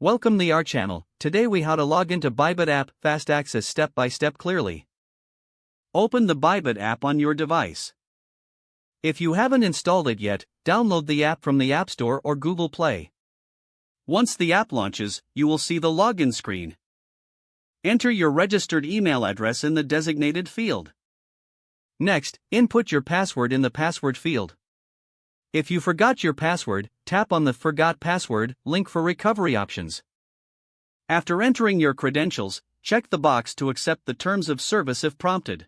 Welcome to our channel. Today we how to log into Bybit app, fast access step by step clearly. Open the Bybit app on your device. If you haven't installed it yet, download the app from the App Store or Google Play. Once the app launches, you will see the login screen. Enter your registered email address in the designated field. Next, input your password in the password field. If you forgot your password, tap on the Forgot Password link for recovery options. After entering your credentials, check the box to accept the terms of service if prompted.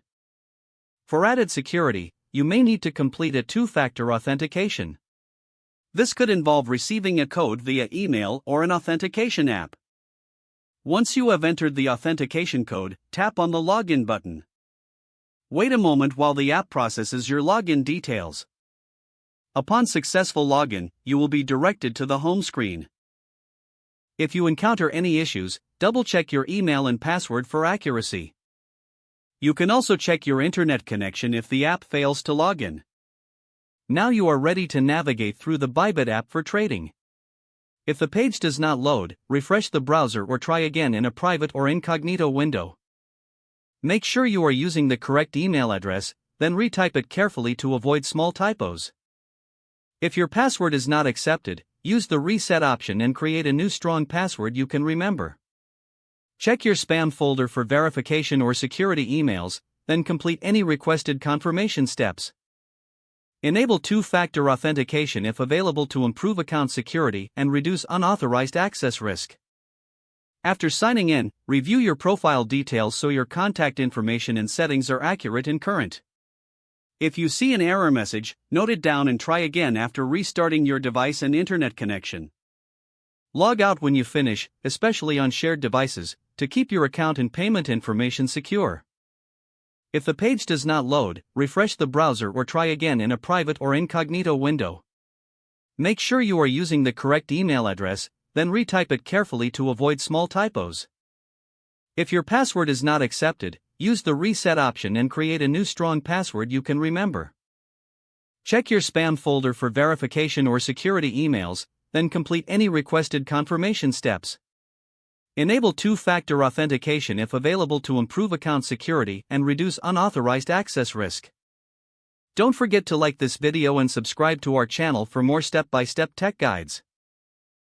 For added security, you may need to complete a two-factor authentication. This could involve receiving a code via email or an authentication app. Once you have entered the authentication code, tap on the Login button. Wait a moment while the app processes your login details. Upon successful login, you will be directed to the home screen. If you encounter any issues, double-check your email and password for accuracy. You can also check your internet connection if the app fails to login. Now you are ready to navigate through the Bybit app for trading. If the page does not load, refresh the browser or try again in a private or incognito window. Make sure you are using the correct email address, then retype it carefully to avoid small typos. If your password is not accepted, use the reset option and create a new strong password you can remember. Check your spam folder for verification or security emails, then complete any requested confirmation steps. Enable two-factor authentication if available to improve account security and reduce unauthorized access risk. After signing in, review your profile details so your contact information and settings are accurate and current. If you see an error message, note it down and try again after restarting your device and internet connection. Log out when you finish, especially on shared devices, to keep your account and payment information secure. If the page does not load, refresh the browser or try again in a private or incognito window. Make sure you are using the correct email address, then retype it carefully to avoid small typos. If your password is not accepted, use the reset option and create a new strong password you can remember. Check your spam folder for verification or security emails, then complete any requested confirmation steps. Enable two-factor authentication if available to improve account security and reduce unauthorized access risk. Don't forget to like this video and subscribe to our channel for more step-by-step tech guides.